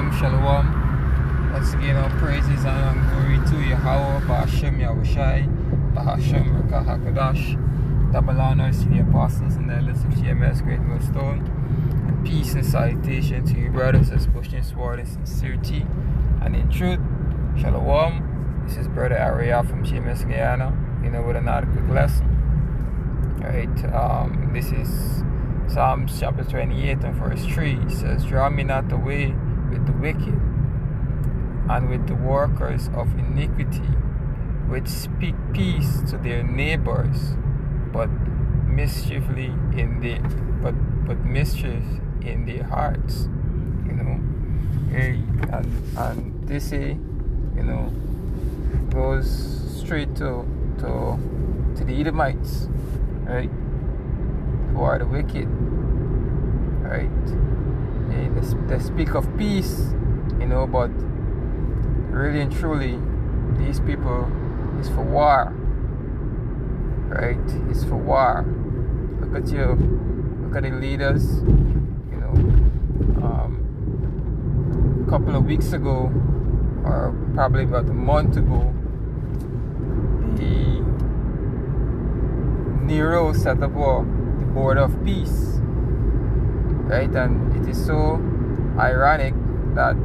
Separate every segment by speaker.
Speaker 1: Shalom. Once again, all praises and glory to Yahweh, Ba'ashem Yahushai, Ba'ashem Rekah HaKadosh, double honors to the apostles and elders of GMS Great Millstone, and peace and salutation to you brothers as pushing sword in sincerity and in truth. Shalom. This is Brother Ariel from GMS Guyana, with another quick lesson. Alright, this is Psalms chapter 28 and verse 3. It says, "Draw me not away with the wicked, and with the workers of iniquity, which speak peace to their neighbors, but mischief in their hearts." And this goes straight to the Edomites, right? Who are the wicked, right? They speak of peace, but really and truly, these people is for war, right? It's for war. Look at the leaders. A couple of weeks ago, or probably about a month ago, the Nero set up the Board of Peace, right? And it is so ironic that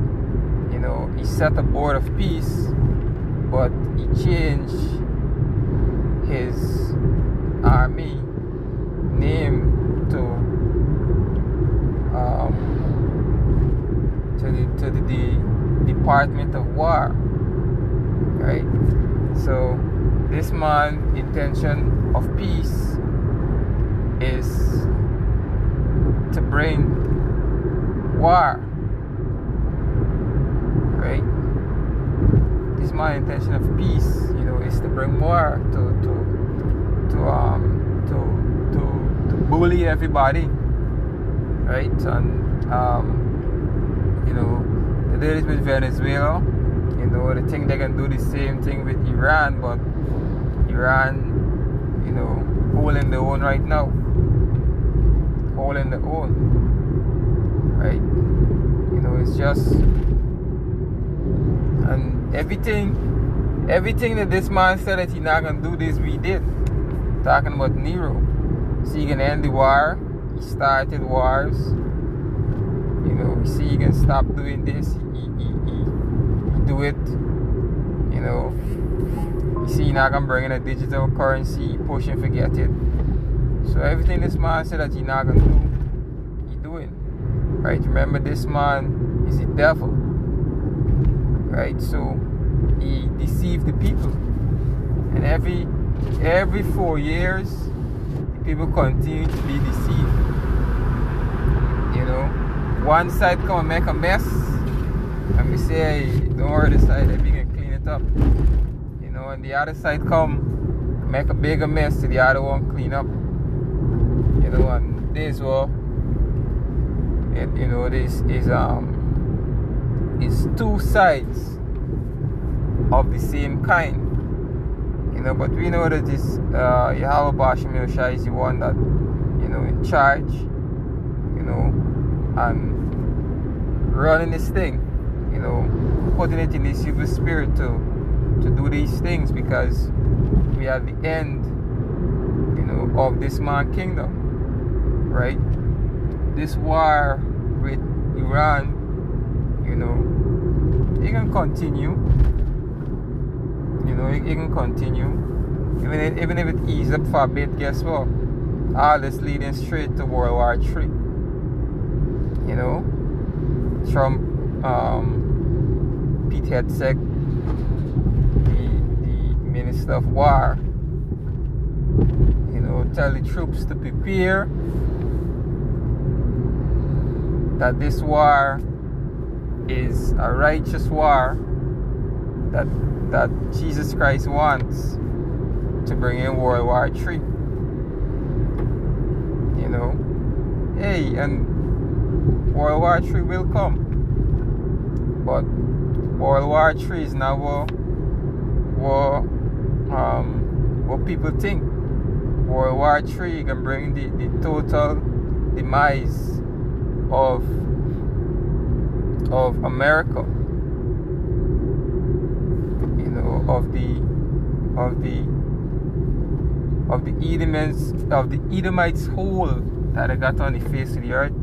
Speaker 1: he set a Board of Peace, but he changed his army name to the Department of War, right? So this man's intention of peace is to bring war, right? This man's intention of peace, is to bring war, to bully everybody, right? And they did it with Venezuela. They think they can do the same thing with Iran, but Iran, holding their own right now. Holding their own. Right? It's just, and everything that this man said that he's not gonna do this, we did. Talking about Nero. So he can end the war. He started wars. We see he can stop doing this. He do it. You see he's not gonna bring in a digital currency, push and forget it. So everything this man said that he's not gonna do, he's doing. Right? Remember, this man is the devil. Right? So he deceived the people. And every 4 years, the people continue to be deceived. One side come and make a mess, and we say, hey, don't worry, this side, we can clean it up. And the other side come, make a bigger mess, to the other one clean up. And this, this is two sides of the same kind. But we know that this Yahweh Ba'ashem Yahushai is the one that, in charge, and running this thing, putting it in this evil spirit to do these things, because we are the end, of this man's kingdom, right? This war with Iran, it can continue. It can continue. Even if it eases up for a bit, guess what? All this leading straight to World War III. Trump, Pete Hegseth, the Minister of War, tell the troops to prepare, that this war is a righteous war, that Jesus Christ wants to bring in World War III. And World War III will come, but World War III is not what people think. World War III can bring the total demise of of America, you know, of the Edomites whole that they got on the face of the earth,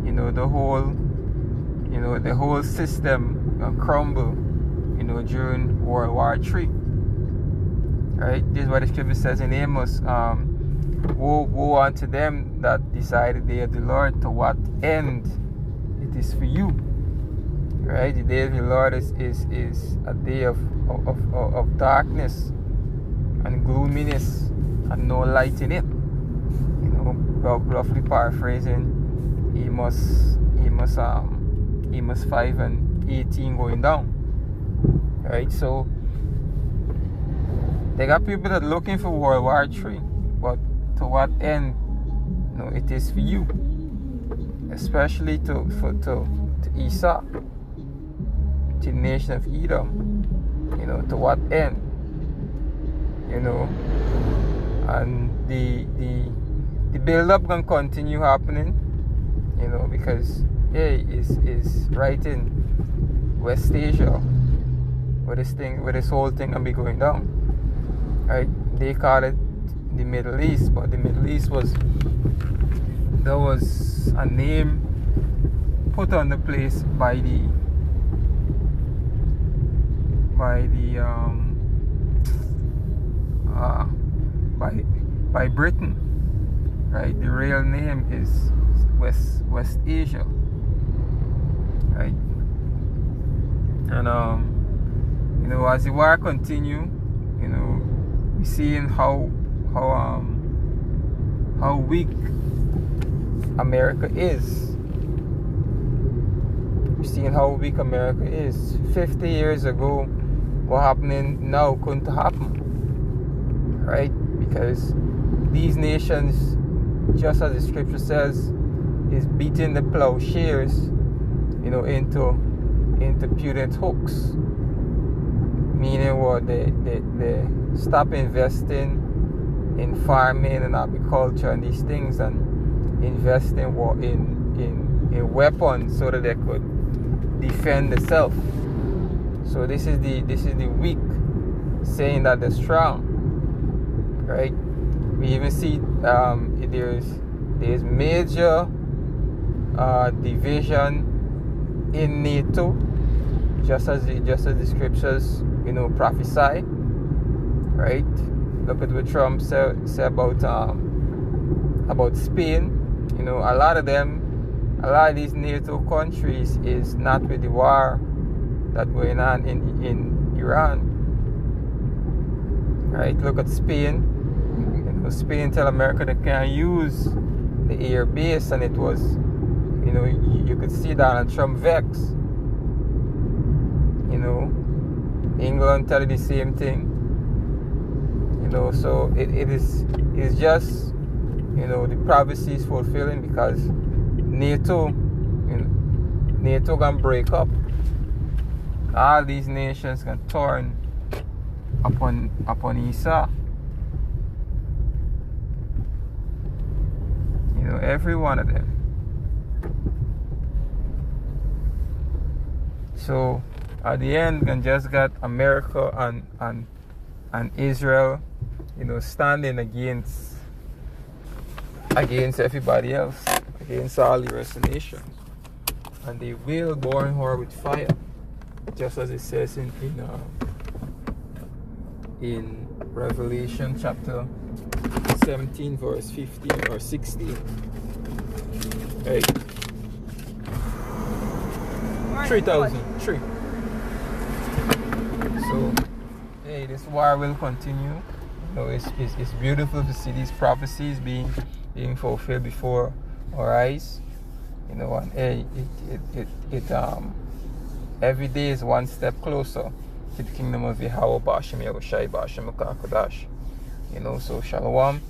Speaker 1: you know, the whole system crumble, you know, during World War III. Right? This is what the scripture says in Amos. Woe unto them that decide the day of the Lord, to what end it is for you. Right? The day of the Lord is a day of darkness and gloominess and no light in it. You know, roughly paraphrasing Amos 5:18 going down. Right? So they got people that are looking for World War III, but to what end? You know, it is for you, especially to Esau, to the nation of Edom. You know, to what end? You know, and the build-up gonna continue happening. You know, because is right in West Asia, where this whole thing gonna be going down. Right? They call it the Middle East, but the Middle East was a name put on the place by Britain. Right? The real name is West Asia. Right? And you know, as the war continue, you know, we're seeing how weak America is. We're seeing how weak America is. 50 years ago, what happening now couldn't happen. Right? Because these nations, just as the scripture says, is beating the plowshares, you know, into prudent hooks. Meaning what? They stop investing in farming and agriculture and these things, and invest in weapons so that they could defend themselves. So this is the weak saying that they're strong. Right? We even see there's major division in NATO, just as the scriptures, you know, prophesy. Right? Look at what Trump said about Spain. You know, a lot of these NATO countries is not with the war that's going on in Iran. Right? Look at Spain. You know, Spain tell America they can't use the air base, and it was, you know, you could see Donald Trump vex. You know, England tell you the same thing. You know, so it is just, you know, the prophecy is fulfilling, because NATO gonna break up. All these nations can turn upon Esau. You know, every one of them. So at the end, we just got America and Israel, you know, standing against everybody else, against all the rest of the nations. And they will burn her with fire, just as it says in Revelation chapter 17 verse 15 or 16. Hey, 3,003. So, hey, this war will continue. You know, it's beautiful to see these prophecies being fulfilled before our eyes. You know, and hey, it every day is one step closer to the kingdom of Yahweh B'Shem Yahushai B'Shem Kodash. You know, so shalom.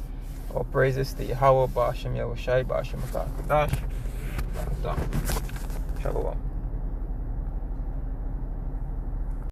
Speaker 1: All praises to Yahweh B'Shem Yahushai B'Shem Kodash. Shalom.